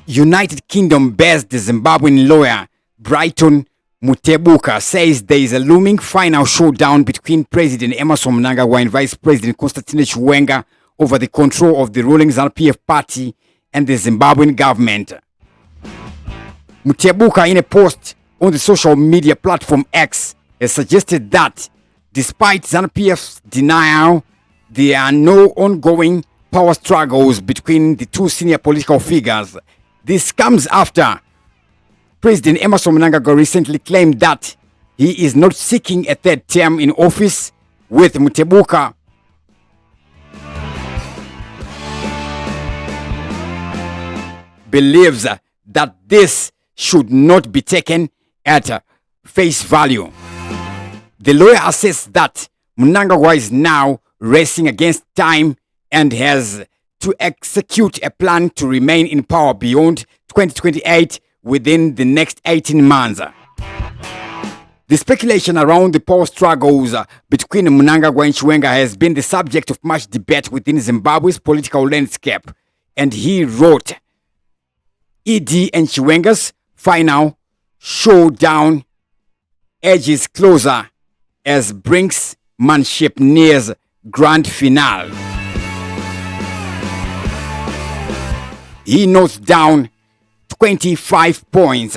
United Kingdom-based Zimbabwean lawyer Brighton Mutebuka says there is a looming final showdown between President Emmerson Mnangagwa and Vice President Constantine Chiwenga over the control of the ruling ZANU-PF party and the Zimbabwean government. Mutebuka, in a post on the social media platform X, has suggested that despite ZANU-PF's denial, there are no ongoing power struggles between the two senior political figures. This comes after President Emmerson Mnangagwa recently claimed that he is not seeking a third term in office, with Mutebuka believes that this should not be taken at face value. The lawyer assessed that Mnangagwa is now racing against time and has to execute a plan to remain in power beyond 2028 within the next 18 months. The speculation around the power struggles between Mnangagwa and Chiwenga has been the subject of much debate within Zimbabwe's political landscape, and he wrote, ED and Chiwenga's final showdown edges closer as brinksmanship nears grand finale. He notes down 25 points.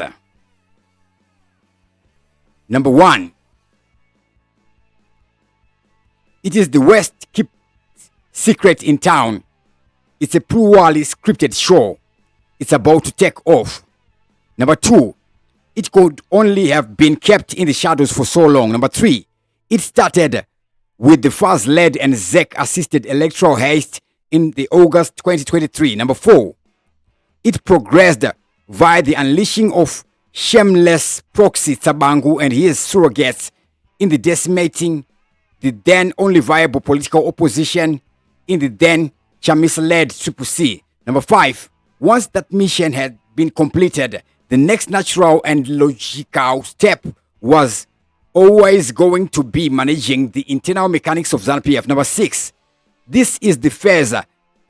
Number 1. It is the worst kept secret in town. It's a poorly scripted show. It's about to take off. Number 2. It could only have been kept in the shadows for so long. Number 3. It started with the Faz-led and ZEC-assisted electoral haste in the August 2023. Number 4. It progressed via the unleashing of shameless proxy Tsabangu and his surrogates in the decimating the then only viable political opposition in the then Chamisa-led Triple C. Number 5. Once that mission had been completed, the next natural and logical step was always going to be managing the internal mechanics of ZANU-PF. Number 6. This is the phase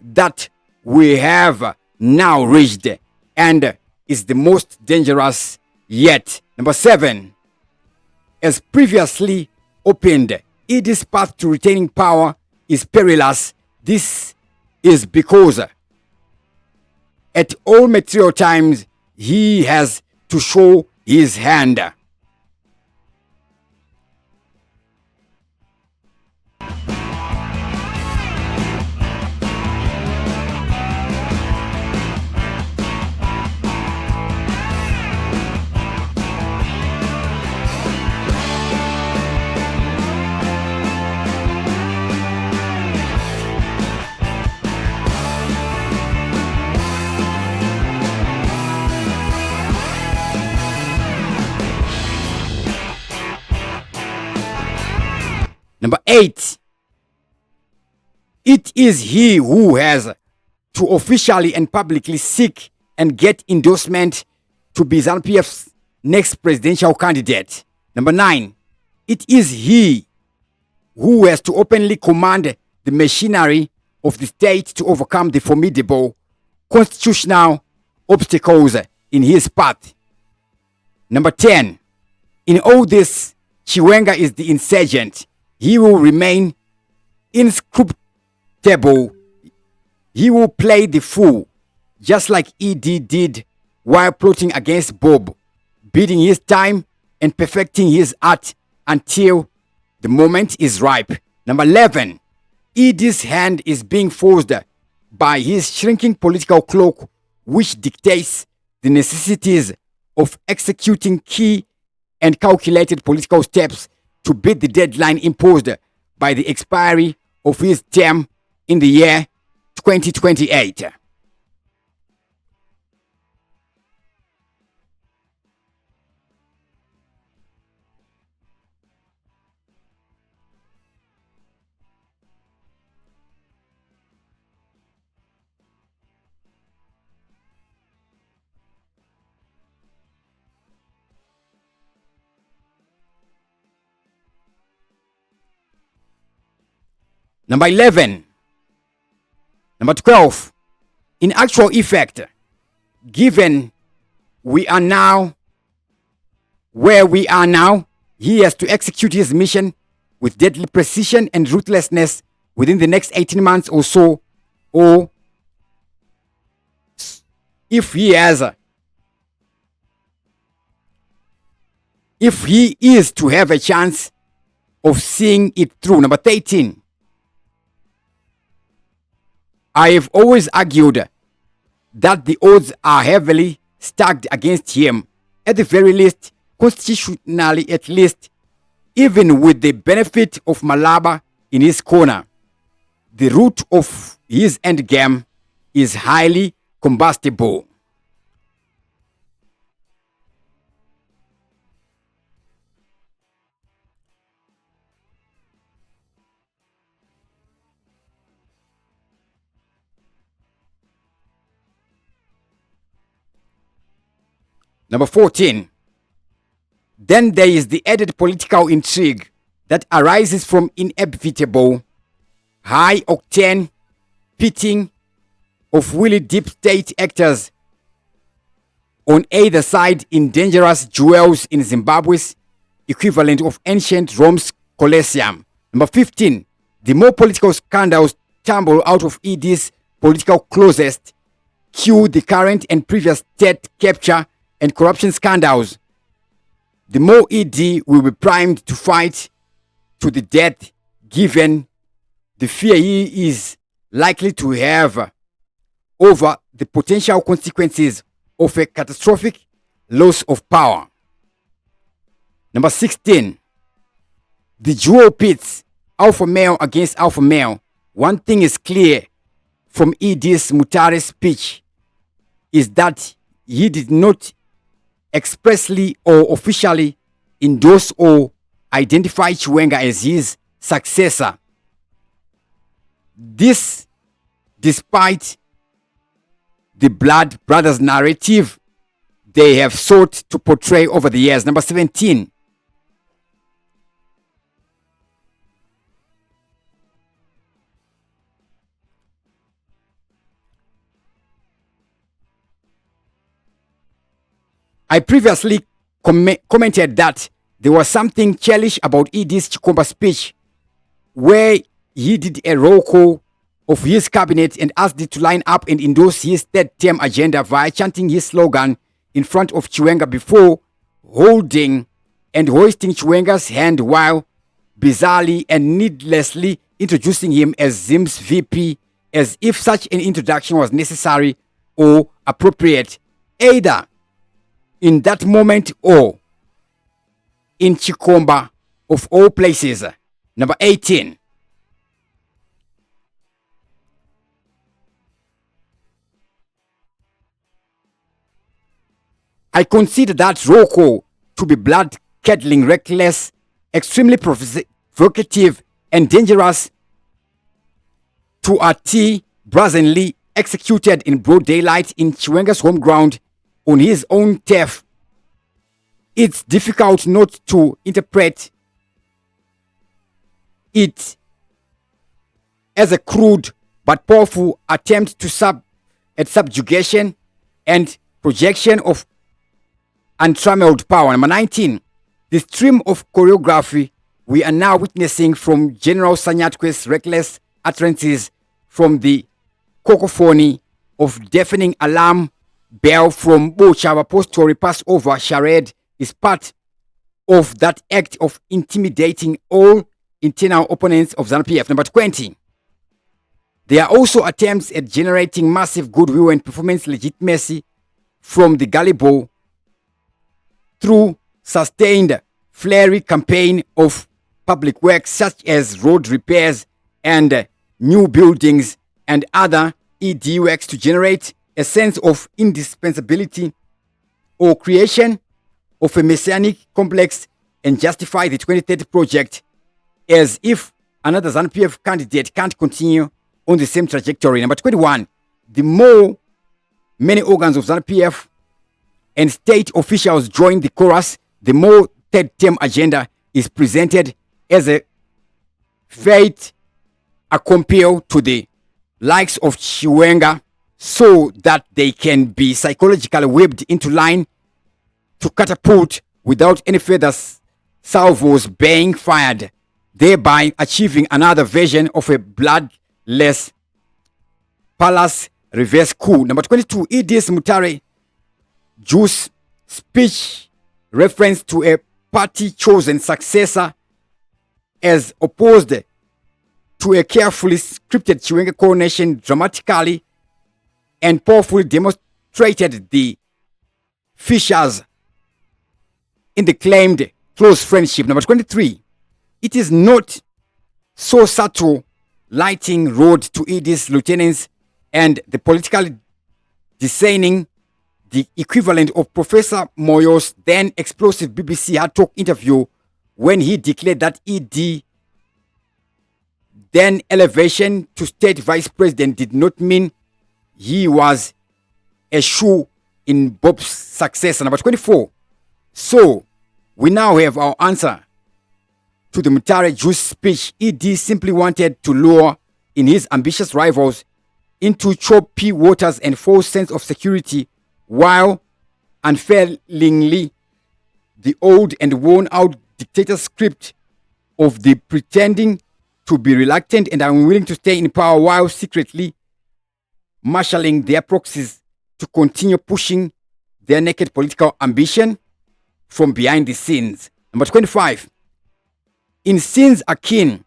that we have now reached and is the most dangerous yet. Number 7. As previously opened, ED's path to retaining power is perilous. This is because at all material times he has to show his hand. Number 8. It is he who has to officially and publicly seek and get endorsement to be ZANU-PF's next presidential candidate. Number 9. It is he who has to openly command the machinery of the state to overcome the formidable constitutional obstacles in his path. Number 10. In all this, Chiwenga is the insurgent. He will remain inscrutable. He will play the fool, just like ED did while plotting against Bob, biding his time and perfecting his art until the moment is ripe. Number 11. ED's hand is being forced by his shrinking political cloak, which dictates the necessities of executing key and calculated political steps to beat the deadline imposed by the expiry of his term in the year 2028. Number 11. Number 12. In actual effect, given we are now where we are now, he has to execute his mission with deadly precision and ruthlessness within the next 18 months or so, or if he is to have a chance of seeing it through. Number 13. I have always argued that the odds are heavily stacked against him, at the very least, constitutionally at least, even with the benefit of Malaba in his corner. The root of his endgame is highly combustible. Number 14. Then there is the added political intrigue that arises from inevitable high-octane pitting of willy deep state actors on either side in dangerous duels in Zimbabwe's equivalent of ancient Rome's Colosseum. Number 15. The more political scandals tumble out of ED's political closest, cue the current and previous state capture and corruption scandals, the more ED will be primed to fight to the death, given the fear he is likely to have over the potential consequences of a catastrophic loss of power. Number 16. The dual pits, alpha male against alpha male. One thing is clear from ED's Mutare speech is that he did not expressly or officially endorse or identify Chiwenga as his successor. This, despite the Blood Brothers narrative they have sought to portray over the years. Number 17. I previously commented that there was something churlish about ED's Chikomba speech, where he did a roll call of his cabinet and asked it to line up and endorse his third-term agenda via chanting his slogan in front of Chiwenga before holding and hoisting Chiwenga's hand while bizarrely and needlessly introducing him as Zim's VP, as if such an introduction was necessary or appropriate, either in that moment or in Chikomba of all places. Number 18. I consider that roll call to be blood-curdling, reckless, extremely provocative, and dangerous to a T, brazenly executed in broad daylight in Chiwenga's home ground on his own turf. It's difficult not to interpret it as a crude but powerful attempt to subjugation and projection of untrammeled power. Number 19. The stream of choreography we are now witnessing from General Sanyatwe's reckless utterances, from the cacophony of deafening alarm bell from Bochava Postori Passover charade, is part of that act of intimidating all internal opponents of ZANU-PF. Number 20. There are also attempts at generating massive goodwill and performance legitimacy from the gullible through sustained flary campaign of public works such as road repairs and new buildings and other ED works to generate a sense of indispensability or creation of a messianic complex and justify the 2030 project, as if another ZANU-PF candidate can't continue on the same trajectory. Number 21. The more many organs of ZANU-PF and state officials join the chorus, the more third-term agenda is presented as a fait accompli to the likes of Chiwenga, so that they can be psychologically whipped into line to catapult without any further salvos being fired, thereby achieving another version of a bloodless palace reverse coup. Number 22, Idris Mutare Juice speech reference to a party-chosen successor as opposed to a carefully scripted Chiwenga coronation dramatically and powerfully demonstrated the fissures in the claimed close friendship. Number 23, it is not so subtle lighting road to Idris lieutenants and the politically discerning the equivalent of Professor Moyo's then explosive BBC Hard Talk interview when he declared that ED then elevation to state vice president did not mean he was a shoe in Bob's successor. Number 24. So, we now have our answer to the Mutare Juice speech. ED simply wanted to lure in his ambitious rivals into choppy waters and false sense of security, while unfailingly the old and worn-out dictator script of the pretending to be reluctant and unwilling to stay in power while secretly marshalling their proxies to continue pushing their naked political ambition from behind the scenes. Number 25. In scenes akin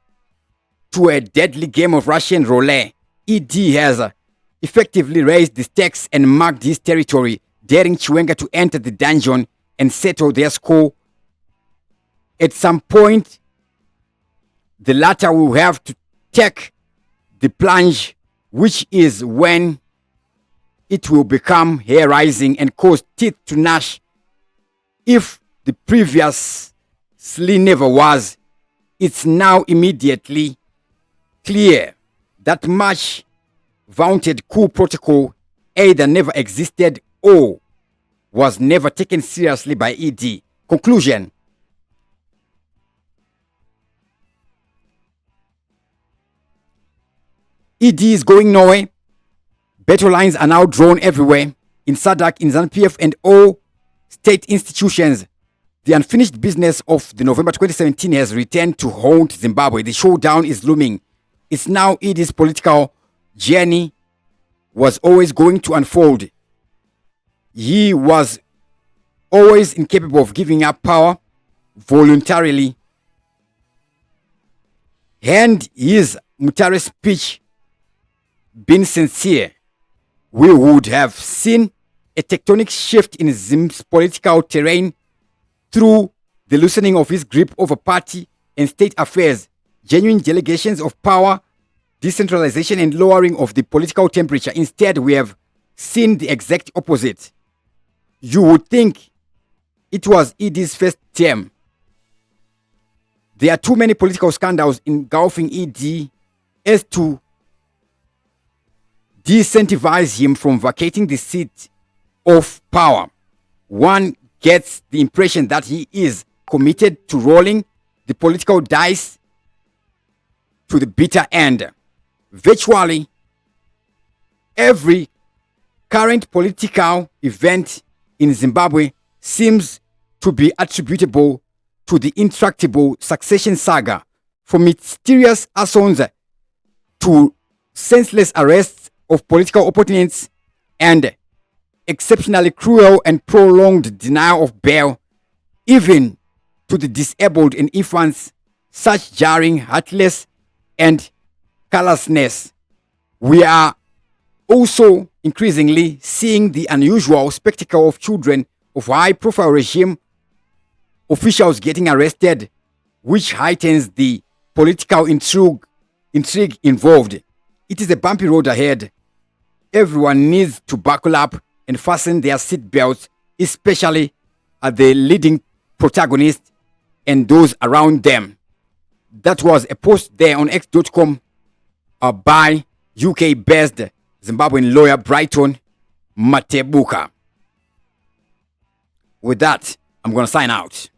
to a deadly game of Russian roulette, ED has effectively raised the stakes and marked his territory, daring Chiwenga to enter the dungeon and settle their score. At some point, the latter will have to take the plunge, which is when it will become hair rising and cause teeth to gnash. If the previously never was, it's now immediately clear that much vaunted coup protocol either never existed or was never taken seriously by ED. Conclusion. ED is going nowhere. Battle lines are now drawn everywhere, in SADC, in ZANU-PF, and all state institutions. The unfinished business of the November 2017 has returned to haunt Zimbabwe. The showdown is looming. It's now ED's political journey was always going to unfold. He was always incapable of giving up power voluntarily. And his Mutare speech been sincere, we would have seen a tectonic shift in Zim's political terrain through the loosening of his grip over party and state affairs, genuine delegations of power, decentralization, and lowering of the political temperature. Instead, we have seen the exact opposite. You would think it was ED's first term. There are too many political scandals engulfing ED as to disincentivize him from vacating the seat of power. One gets the impression that he is committed to rolling the political dice to the bitter end. Virtually every current political event in Zimbabwe seems to be attributable to the intractable succession saga, from mysterious assaults to senseless arrests of political opponents and exceptionally cruel and prolonged denial of bail, even to the disabled and infants. Such jarring, heartless, and callousness. We are also increasingly seeing the unusual spectacle of children of high-profile regime officials getting arrested, which heightens the political intrigue involved. It is a bumpy road ahead. Everyone needs to buckle up and fasten their seatbelts, especially at the leading protagonists and those around them. That was a post there on x.com by UK-based Zimbabwean lawyer Brighton Matebuka. With that, I'm going to sign out.